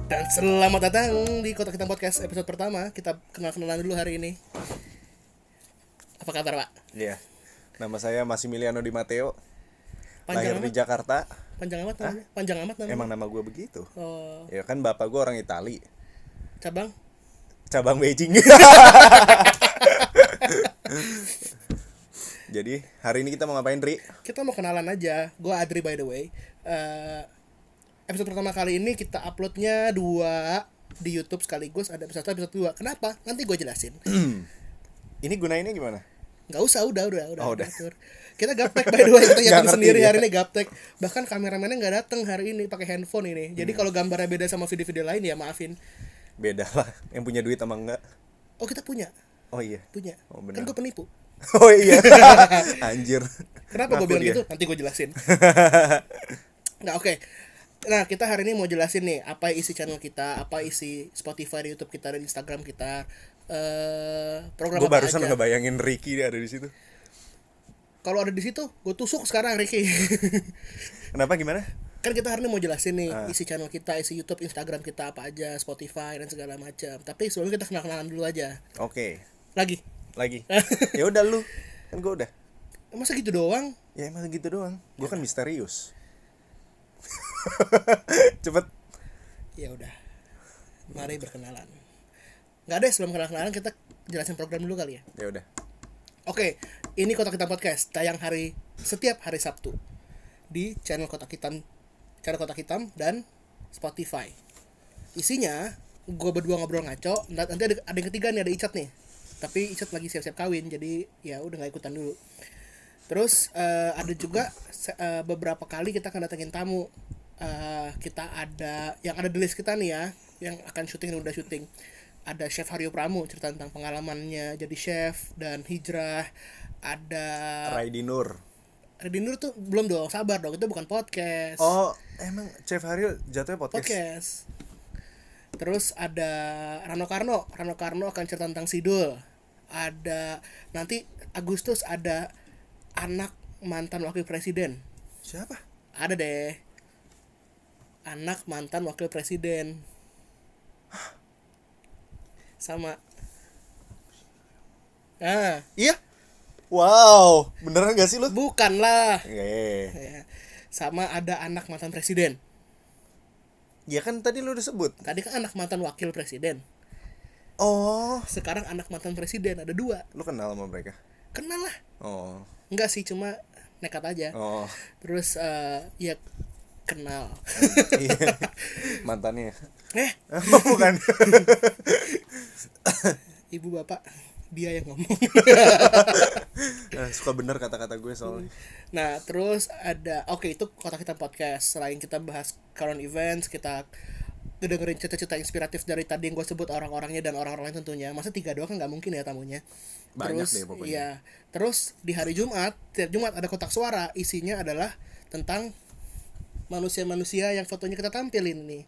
Dan selamat datang di Kotak Hitam Podcast episode pertama. Kita kenal-kenalan dulu hari ini. Apa kabar, Pak? Iya. Nama saya Massimiliano Di Matteo. Panjang Lahir amat? di Jakarta. Panjang amat namanya? Panjang amat namanya? Emang nama gue begitu. Oh, Ya kan bapak gue orang Itali. cabang? Cabang Beijing. Jadi hari ini kita mau ngapain, Ri? Kita mau kenalan aja. Gue Adri by the way. Episode pertama kali ini kita uploadnya 2 di YouTube sekaligus. Ada episode 1, episode 2. Kenapa? Nanti gue jelasin. Ini gunainnya gimana? Nggak usah, udah. Oh, udah. Atur. Kita gaptek by the way, kita Nggak nyeting ngerti sendiri dia. hari ini gaptek. Bahkan kameramennya nggak datang hari ini pakai handphone ini. Jadi kalau gambarnya beda sama video-video lain ya maafin. Beda lah. Yang punya duit sama enggak? Oh, kita punya. Oh iya. Kan Oh, benar. gue penipu. Oh iya. Anjir. Kenapa gue Ngaku bilang dia. gitu? Nanti gue jelasin. Nggak, oke. Nah, kita hari ini mau jelasin nih apa isi channel kita, apa isi Spotify, di YouTube kita, dan Instagram kita. Program Gue apa barusan aja. ngebayangin Ricky ada di situ. Kalau ada di situ, gue tusuk sekarang, Ricky. Kenapa gimana? Kan kita hari ini mau jelasin nih isi channel kita, isi YouTube, Instagram kita apa aja, Spotify dan segala macam. Tapi sebelumnya kita kenal-kenalan dulu aja. Oke. Lagi. Ya udah lu. Kan gue udah. Masa gitu doang? Ya emang gitu doang. Gue kan misterius. Cepet. Ya udah. Mari berkenalan. Nggak deh, sebelum kenalan kita jelasin program dulu kali ya. Ya udah. Oke, ini Kotak Hitam Podcast tayang setiap hari Sabtu di channel Kotak Hitam dan Spotify. Isinya gue berdua ngobrol ngaco. Nanti ada yang ketiga nih, ada Icat nih. Tapi Icat lagi siap-siap kawin, jadi ya udah nggak ikutan dulu. Terus ada juga beberapa kali kita akan datengin tamu. Kita ada yang ada di list kita nih ya, yang akan syuting dan udah syuting. Ada Chef Haryo Pramu cerita tentang pengalamannya jadi chef dan hijrah. Ada Raidi Nur. Redi Nur tuh belum dong, sabar dong, itu bukan podcast. Oh, emang Chef Haryo jatuhnya podcast? Podcast. Terus ada Rano Karno akan cerita tentang Sidul. Ada nanti Agustus ada anak mantan wakil presiden. Siapa? Ada deh. Anak mantan wakil presiden. Sama. Ah, Iya. Wow, beneran gak sih lu? bukan lah. Iya. Ya. Sama ada anak mantan presiden. Ya kan tadi lu udah sebut. Tadi kan anak mantan wakil presiden. Oh, Sekarang anak mantan presiden ada 2. lu kenal sama mereka? Kenal lah. Oh. Enggak sih, cuma nekat aja. Oh. Terus ya kenal. Iya. Mantannya. Oh, Bukan. Ibu bapak dia yang ngomong. Suka bener kata-kata gue soalnya. Nah, terus ada itu Kotak Hitam Podcast. Selain kita bahas current events, kita dengerin cerita-cerita inspiratif dari tadi yang gue sebut, orang-orangnya dan orang-orang lain tentunya. Masa 3 doang kan nggak mungkin ya tamunya. Banyak Terus deh pokoknya. iya. Terus di hari Jumat, tiap Jumat ada kotak suara. Isinya adalah tentang manusia-manusia yang fotonya kita tampilin nih.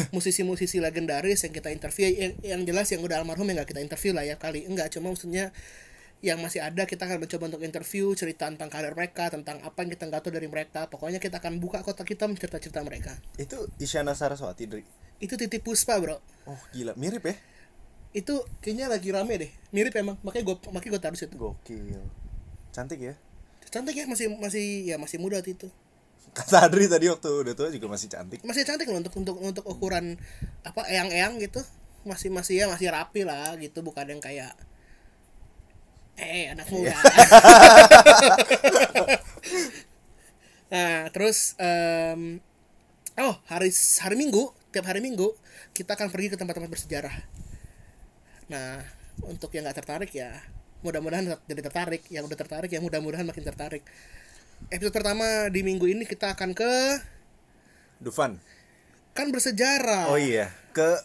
Musisi-musisi legendaris yang kita interview, yang jelas yang udah almarhum yang nggak kita interview lah ya kali. Enggak, cuma maksudnya yang masih ada kita akan mencoba untuk interview, cerita tentang karir mereka, tentang apa yang kita nggak tahu dari mereka. Pokoknya kita akan buka kotak hitam cerita-cerita mereka. Itu Isyana Saraswati, Dri. Itu Titi Puspa, bro. Oh, gila, mirip ya? Itu kayaknya lagi rame deh. Mirip emang, makanya gue taruh situ. Gokil. Cantik ya? Cantik ya, masih muda waktu itu. Kata Adri tadi waktu udah tua juga masih cantik. Masih cantik loh untuk ukuran apa eyang-eyang gitu. Masih rapi lah gitu, bukan yang kayak anak muda. Nah, terus hari Minggu, tiap hari Minggu kita akan pergi ke tempat-tempat bersejarah. Nah, untuk yang nggak tertarik ya mudah-mudahan jadi tertarik. Yang udah tertarik ya mudah-mudahan makin tertarik. Episode pertama di minggu ini kita akan ke Dufan. kan bersejarah. Oh iya, ke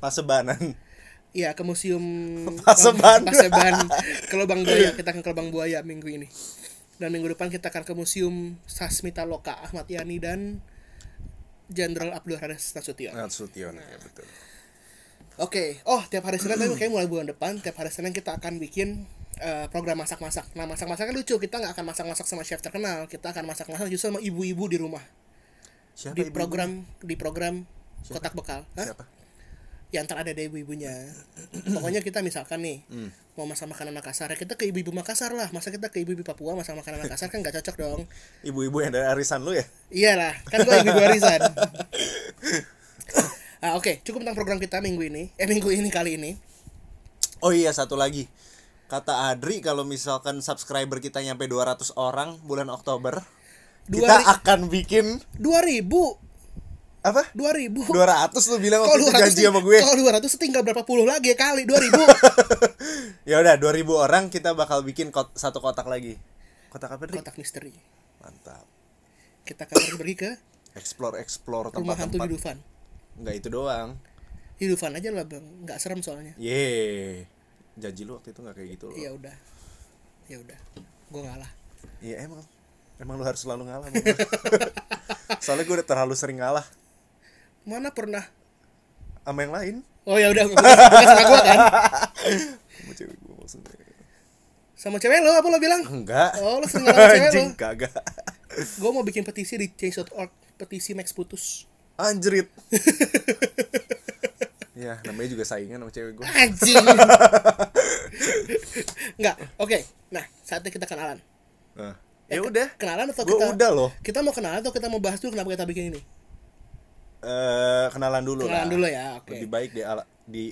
Pasebanan. Iya, ke museum Paseban. ke Lubang Buaya. Kita akan ke Lubang Buaya minggu ini. Dan minggu depan kita akan ke museum Sasmita Loka Ahmad Yani dan Jenderal Abdul Haris Nasution. Nasution, ya betul. Oke. Tiap hari Senin tapi kayak mulai bulan depan tiap hari Senin kita akan bikin program masak-masak. Nah, masak-masak kan lucu. Kita nggak akan masak-masak sama chef terkenal. Kita akan masak-masak justru sama ibu-ibu di rumah. Siapa di ibu-ibunya? program kotak bekal. Hah? Siapa? Ya ntar ada deh ibu-ibunya. Pokoknya kita misalkan nih mau masak makanan Makassar, ya kita ke ibu-ibu Makassar lah. Masa kita ke ibu-ibu Papua masak makanan Makassar kan nggak cocok dong. Ibu-ibu yang dari arisan lu ya? Iyalah, kan gue ibu-ibu arisan. Oke, cukup tentang program kita minggu ini kali ini. Oh iya, satu lagi. Kata Adri kalau misalkan subscriber kita nyampe 200 orang bulan Oktober, kita akan bikin 2000 apa? 2000. 200 lu bilang Kalau waktu itu janji sama gue. Kalau 200 tinggal berapa puluh lagi ya kali 2000. Ya udah 2000 orang kita bakal bikin satu kotak lagi. Kotak apa, Dri? Kotak misteri. Mantap. Kita akan pergi ke Explore rumah hantu tempat-tempat. di Dufan. Enggak itu doang. Di Dufan aja lah bang, nggak serem soalnya. Yeay. Janji lu waktu itu enggak kayak gitu loh. Ya udah, gue ngalah. Iya emang lu harus selalu ngalah. Soalnya gue udah terlalu sering ngalah Mana pernah? sama yang lain. Oh ya udah, bukan sama gue kan? Sama cewek gue maksudnya. Sama cewek lo apa lo bilang? Enggak. Oh lo sering ngalah sama cewek lo? Anjing, kagak. Gue mau bikin petisi di change.org, petisi Max putus. Anjrit. Ya namanya juga saingan sama cewek gue. Anjing. Enggak, oke. Nah, saatnya kita kenalan. Nah, ya udah. Kenalan atau Gua kita? udah loh. Kita mau kenalan atau kita mau bahas dulu kenapa kita bikin ini? Kenalan dulu lah. Kenalan dulu ya, oke. Lebih baik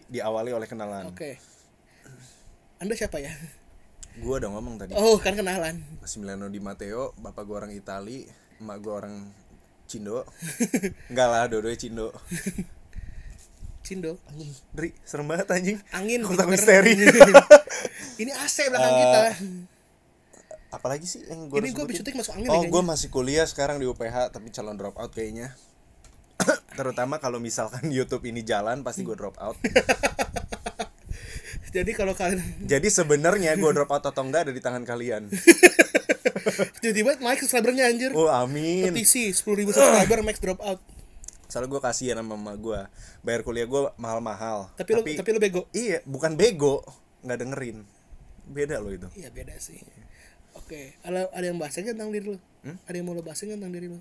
diawali oleh kenalan. Oke. Anda siapa ya? Gua udah ngomong tadi. Oh, kan kenalan. Massimiliano Di Matteo, bapak gua orang Itali, emak gua orang Cindo. Enggak lah, dua-duanya Cindo. Cindo. Anjing, Dri, serem banget anjing. Angin kotak bener. misteri. Ini AC belakang kita. Apalagi sih yang gua Ini gue sebutin? syuting masuk angin Oh, nih gue kayaknya. masih kuliah sekarang di UPH tapi calon drop out kayaknya. Terutama kalau misalkan YouTube ini jalan pasti gue drop out. Jadi kalau kalian Jadi sebenarnya gue drop out atau enggak ada di tangan kalian. tiba-tiba naik subscribernya anjir. Oh amin. Petisi 10.000 subscriber max drop out. Soalnya gue kasihan sama mama gue. Bayar kuliah gue mahal-mahal. Tapi lu bego. Iya, bukan bego, nggak dengerin. Beda loh itu. Iya beda sih. Oke, ada yang bahasnya tentang diri lu? Ada yang mau lo bahasin tentang diri lu?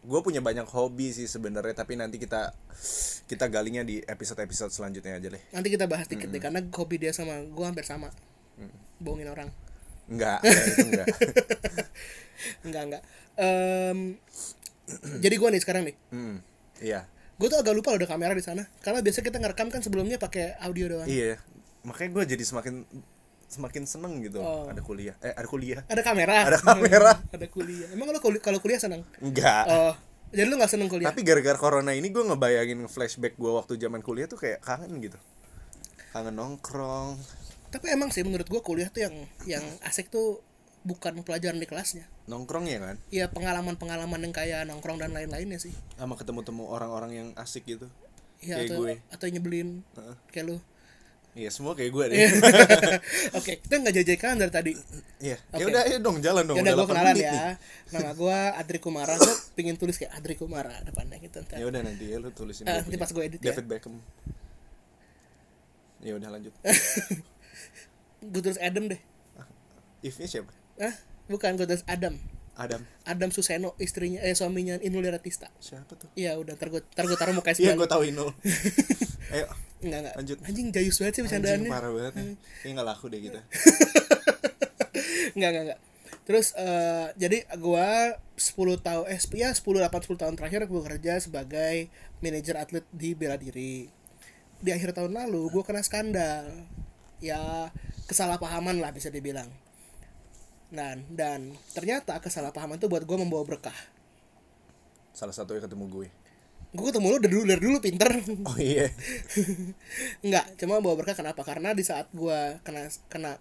Gue punya banyak hobi sih sebenarnya, tapi nanti kita galinya di episode selanjutnya aja deh. Nanti kita bahas dikit deh, karena hobi dia sama gue hampir sama. Bohongin orang. Enggak, itu enggak. Enggak. Jadi gue nih sekarang nih. Iya. Gue tuh agak lupa loh ada kamera di sana. Karena biasa kita ngerekam kan sebelumnya pakai audio doang. Iya. Makanya gue jadi semakin seneng gitu. Ada kuliah. Ada kamera. Ada kamera. Ada kuliah. Emang lo kalau kuliah seneng? Enggak. Oh, jadi lo nggak seneng kuliah? Tapi gara-gara corona ini gue ngebayangin flashback gue waktu zaman kuliah tuh kayak kangen gitu. Kangen nongkrong. Tapi emang sih menurut gue kuliah tuh yang asik tuh bukan pelajaran di kelasnya. Nongkrong ya kan? Ya pengalaman-pengalaman yang kayak nongkrong dan lain-lainnya sih. Sama ketemu-temu orang-orang yang asik gitu. Iya, Kayak gue. atau nyebelin. Kayak lu. Iya, semua kayak gue deh. Oke, kita nggak jajakan dari tadi. Iya. Oke. Ya udah, ayo dong jalan dong. Ya udah Udah gue 8 kenalan menit ya. nih. Nama gue Adri Kumara. Gue pingin tulis kayak Adri Kumara depannya gitu. Ya udah nanti ya lu tulisin Nanti pas gue edit ya. David Beckham. Ya udah lanjut. Gue tulis Adam deh. If-nya siapa? Bukan, gue tulis Adam. Adam Suseno, istrinya suaminya Inul Daratista. Siapa tuh? Iya udah, ntar gue taruh muka Iya, sebalik. gue tahu Inul. Ayo. Enggak. Lanjut. Anjing jayus banget sih bercandaannya. Anjing parah banget. Kayaknya nggak laku deh kita. Enggak. Terus jadi gua 10 tahun 10 tahun terakhir gua kerja sebagai manajer atlet di bela diri. Di akhir tahun lalu gua kena skandal. Ya kesalahpahaman lah bisa dibilang. Dan ternyata kesalahpahaman itu buat gua membawa berkah. Salah satunya ketemu gue. Gue ketemu lu dari dulu pinter. Oh iya. Enggak, cuma bawa berkah kenapa? Karena di saat gua kena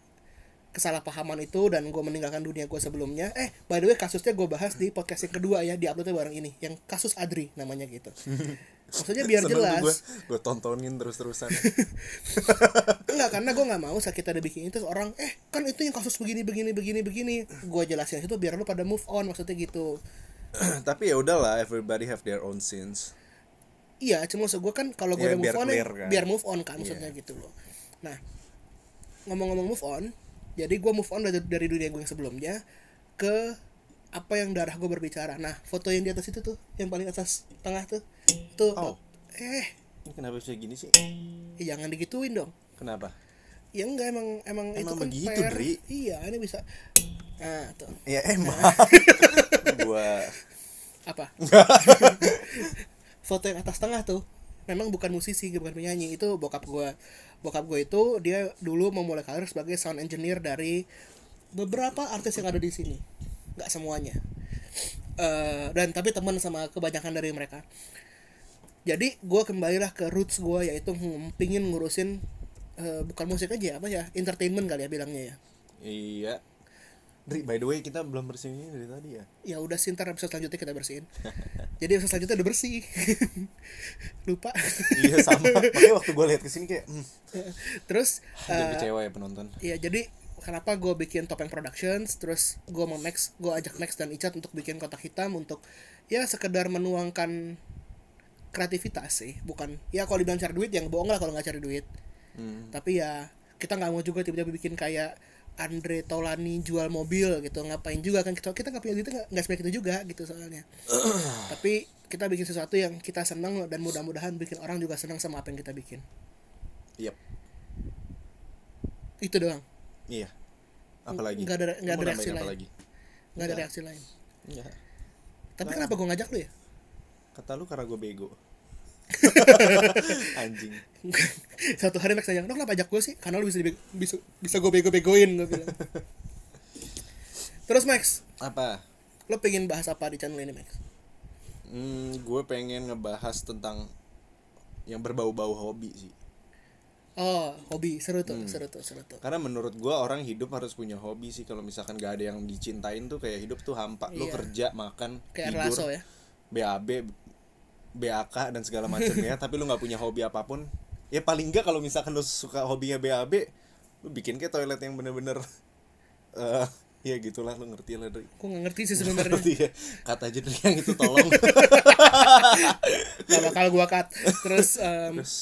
kesalahpahaman itu dan gue meninggalkan dunia gue sebelumnya. By the way kasusnya gue bahas di podcast yang kedua ya, di uploadnya bareng ini, yang kasus Adri namanya gitu. Maksudnya biar Seneng jelas. Gue tontonin terus-terusan. Enggak, karena gue nggak mau saat kita ada bikin itu orang kan itu yang kasus begini. Gue jelasin itu biar lu pada move on, maksudnya gitu. Tapi ya udahlah, everybody have their own sins. Iya, cuma maksud gue kan kalau gue Ya, udah move on kan. biar move on kan maksudnya gitu loh. Nah, ngomong-ngomong move on, jadi gue move on dari dunia gue yang sebelumnya ke apa yang darah gue berbicara. Nah, foto yang di atas itu tuh, yang paling atas tengah tuh, tuh. Oh. Ini kenapa bisa gini sih? Jangan digituin dong. Kenapa? Ya enggak, emang itu kan begitu, PR. Dri. Iya, ini bisa. Nah, tuh. Ya emang. Gua Apa? Foto yang atas tengah tuh memang bukan musisi, bukan penyanyi, itu bokap gue itu dia dulu memulai karir sebagai sound engineer dari beberapa artis yang ada di sini, nggak semuanya, dan tapi teman sama kebanyakan dari mereka. Jadi gue kembalilah ke roots gue, yaitu pingin ngurusin bukan musik aja, apa ya, entertainment kali ya bilangnya ya. Iya. Dri, by the way kita belum bersihin ini dari tadi ya. Ya udah sih, ntar episode selanjutnya kita bersihin. Jadi episode selanjutnya udah bersih. Lupa. Iya sama. Makanya waktu gue lihat kesini kayak Terus jadi kecewa ya penonton. iya, jadi kenapa gue bikin Topeng Productions, terus gue ajak Max dan Icat untuk bikin Kotak Hitam, untuk ya sekedar menuangkan kreativitas sih, bukan ya kalau dibilang cari duit yang bohong lah kalau nggak cari duit. Tapi ya kita nggak mau juga tiba-tiba bikin kayak Andre Taulani jual mobil gitu, ngapain juga kan, kita nggak punya duit, nggak sebanyak itu juga gitu soalnya. Tapi kita bikin sesuatu yang kita senang, dan mudah-mudahan bikin orang juga senang sama apa yang kita bikin. Yep. Itu doang. Iya. Apalagi? Nggak ada reaksi lain. Lagi? Nggak ada reaksi lain. Iya. Tapi kenapa gue ngajak lu ya? Kata lu karena gue bego. Anjing. Satu hari Max nanya, "Kenapa ajak gue sih?" Karena lu bisa gue bego-begoin, gue bilang. Terus Max, Apa? lo pengen bahas apa di channel ini, Max? Gue pengen ngebahas tentang yang berbau-bau hobi sih. Oh, hobi, seru tuh. Karena menurut gue orang hidup harus punya hobi sih. Kalau misalkan gak ada yang dicintain tuh kayak hidup tuh hampa. Lo Iya. kerja, makan, Kayak tidur, Erlaso ya. BAB, BAK dan segala macamnya. Tapi lo nggak punya hobi apapun. Ya paling nggak kalau misalkan lo suka hobinya BAB, lo bikin kayak toilet yang bener-bener ya gitulah, lo ngerti lah dari. Gue nggak ngerti sih sebenarnya. Ya. Kata aja dari yang itu tolong. Gak bakal gue cut. Terus, Terus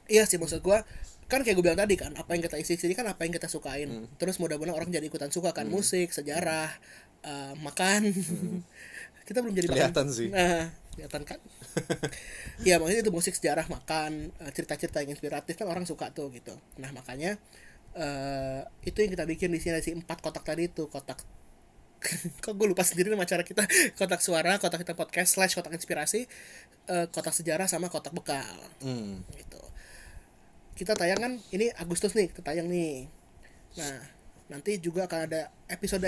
iya sih, maksud gue kan kayak gue bilang tadi kan, apa yang kita isi sini kan apa yang kita sukain. Terus mudah-mudahan orang jadi ikutan suka kan, musik, sejarah, makan. Kita belum jadi kelihatan makan. sih. Nah, kelihatan kan. Iya, makanya itu musik, sejarah, makan, cerita-cerita yang inspiratif kan orang suka tuh gitu. Nah, makanya itu yang kita bikin di sini, si 4 kotak tadi itu, kotak kok gue lupa sendiri nama acara kita, kotak suara, kotak kita podcast / kotak inspirasi, kotak sejarah, sama kotak bekal. Gitu. Kita tayang kan ini Agustus nih, kita tayang nih. Nah, nanti juga akan ada episode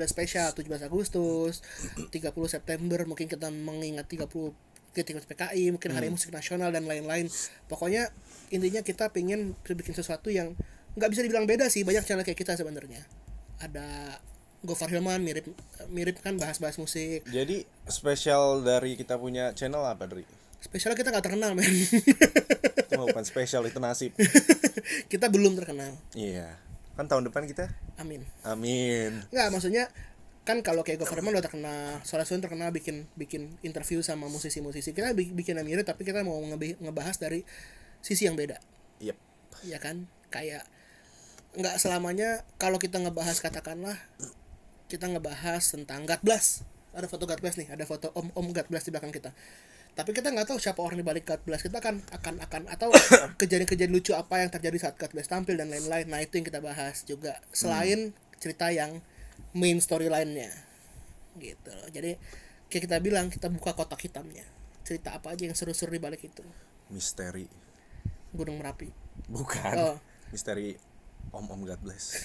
spesial 17 Agustus, 30 September, mungkin kita mengingat 30 PKI, mungkin Hari Musik Nasional dan lain-lain. Pokoknya intinya kita pengen bikin sesuatu yang nggak bisa dibilang beda sih, banyak channel kayak kita sebenarnya. Ada Gofar Hilman, mirip kan, bahas musik. jadi spesial dari kita punya channel apa, Dri? Spesialnya kita nggak terkenal, men. Itu bukan spesial, itu nasib. Kita belum terkenal. Iya. Kan tahun depan kita. Amin. Nggak, maksudnya kan kalau kayak Gofar Hilman udah terkenal, Soleh Solihun terkenal bikin interview sama musisi-musisi. Kita bikin yang mirip, tapi kita mau ngebahas dari sisi yang beda. Yep. Ya kan, kayak nggak selamanya kalau kita ngebahas, katakanlah kita ngebahas tentang God Bless, ada foto God Bless nih, ada foto om God Bless di belakang kita, tapi kita nggak tahu siapa orang di balik God Bless. Kita akan atau kejadian-kejadian lucu apa yang terjadi saat God Bless tampil dan lain-lain. Nah, itu yang kita bahas juga, selain cerita yang main storyline-nya gitu loh. Jadi kayak kita bilang, kita buka kotak hitamnya, cerita apa aja yang seru-seru di balik itu. Misteri. Gunung Merapi. Bukan. Oh. Misteri om God Bless.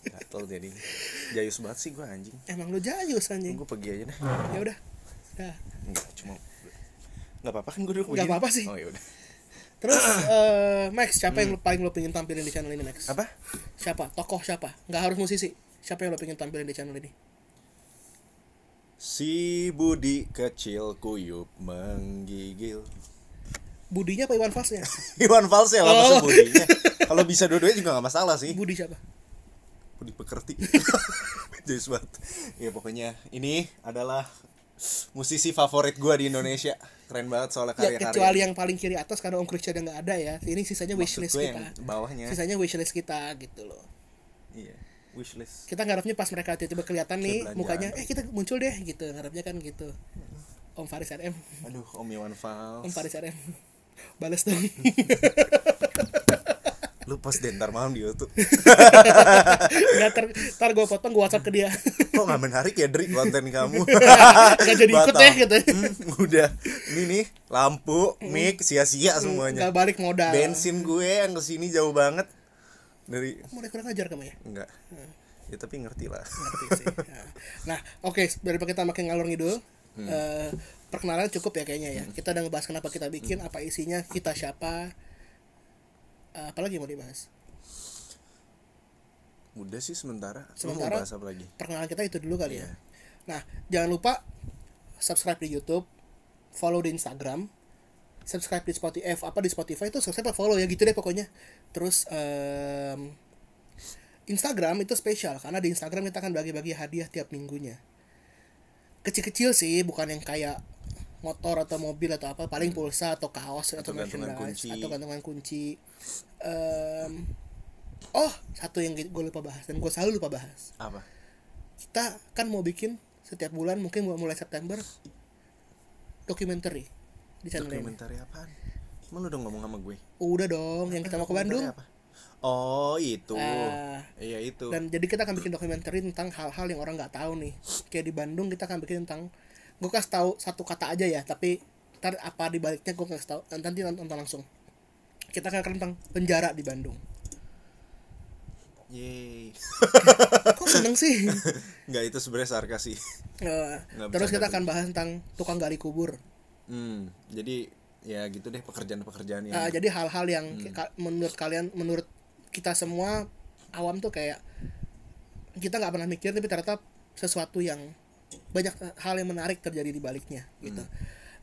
Gatel jadi. Jayus banget sih gue, anjing. Emang lu jayus, anjing. Gue pergi aja deh. Ya udah. Dah. Enggak, cuma enggak apa-apa kan gue duduk begini. Enggak apa-apa sih. Oh ya udah. Terus Max, siapa yang paling lo pengen tampilin di channel ini, Max? Apa? Siapa? Tokoh siapa? Nggak harus musisi. Siapa yang lo pengen tampilin di channel ini? Si Budi kecil kuyup menggigil. Budinya apa Iwan Falsnya? Iwan Fals ya lah, masa Budinya. Kalau bisa dua-duanya juga gak masalah sih. Budi siapa? Budi Pekerti. Jayus banget. Ya pokoknya ini adalah musisi favorit gue di Indonesia. Keren banget soalnya Ya, karya-karya. kecuali yang paling kiri atas karena Om Christian nggak ada ya. Ini sisanya Maksud wishlist gue kita. yang bawahnya. Sisanya wishlist kita gitu loh. Iya. wishlist. Kita ngarepnya pas mereka tiba-tiba kelihatan nih Kayak mukanya, belanjaan. kita muncul deh gitu, ngarepnya kan gitu. Om Faris RM, Aduh, Om Iwan Fals. Om Faris RM, balas dong. Lu post deh ntar malam di YouTube. Nggak, ntar gue potong, gue WhatsApp ke dia. Kok nggak menarik ya Dri konten kamu? Nggak jadi ikut Batal. deh gitu. Udah ini nih lampu, mic sia-sia semuanya. Nggak balik modal. Bensin gue yang kesini jauh banget dari. Mulai kurang ajar kamu ya. Enggak. Ya tapi ngerti lah. Ngerti sih. Nah, oke, daripada kita makin ngalor ngidul, perkenalan cukup ya kayaknya ya. Kita udah ngebahas kenapa kita bikin, apa isinya, kita siapa, apalagi mau dibahas. Udah sih sementara. Lu mau Sementara bahas apa lagi? perkenalan kita itu dulu kali ya. Iya. Nah, jangan lupa subscribe di YouTube, follow di Instagram, subscribe di Spotify, di Spotify itu subscribe atau follow ya gitu deh pokoknya. Terus Instagram itu spesial karena di Instagram kita akan bagi-bagi hadiah tiap minggunya. Kecil-kecil sih, bukan yang kayak motor atau mobil atau apa, paling pulsa atau kaos atau gantungan merchandise kunci. atau gantungan kunci. Oh, satu yang gue lupa bahas dan gue selalu lupa bahas. Apa? Kita kan mau bikin setiap bulan, mungkin mulai September, documentary di channel ini. Dokumenter apaan? Emang lu udah ngomong sama gue? Udah dong, yang kita mau ke Bandung. Apa? Oh itu. Ah. Iya itu. Dan jadi kita akan bikin dokumenter tentang hal-hal yang orang nggak tahu nih. Kayak di Bandung kita akan bikin tentang, gue kasih tahu satu kata aja ya, tapi ntar apa dibaliknya gue kasih tahu. Nanti nonton langsung. Kita akan tentang penjara di Bandung. Yeay. Kok seneng sih? Enggak, itu sebenarnya sarkas sih. Nggak Terus kita bercanda akan bahas tentang tukang gali kubur. Jadi ya gitu deh pekerjaan-pekerjaan yang Jadi hal-hal yang menurut kalian, menurut kita semua awam tuh kayak kita nggak pernah mikir, tapi ternyata sesuatu yang banyak hal yang menarik terjadi di baliknya gitu.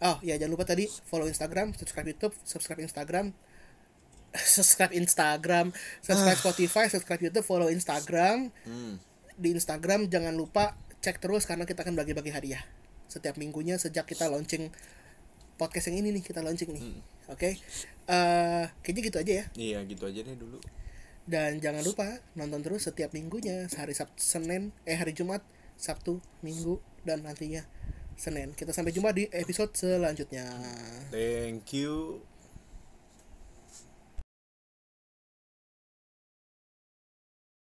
Oh ya, jangan lupa tadi follow Instagram, subscribe YouTube, subscribe Instagram, subscribe Spotify, subscribe YouTube, follow Instagram. Di Instagram jangan lupa cek terus karena kita akan bagi-bagi hadiah setiap minggunya sejak kita launching podcast yang ini nih, kita launching nih. Oke. Kayaknya gitu aja ya. Iya gitu aja deh dulu. Dan jangan lupa nonton terus setiap minggunya, hari hari Jumat, Sabtu, Minggu, dan nantinya Senin. Kita sampai jumpa di episode selanjutnya. Thank you.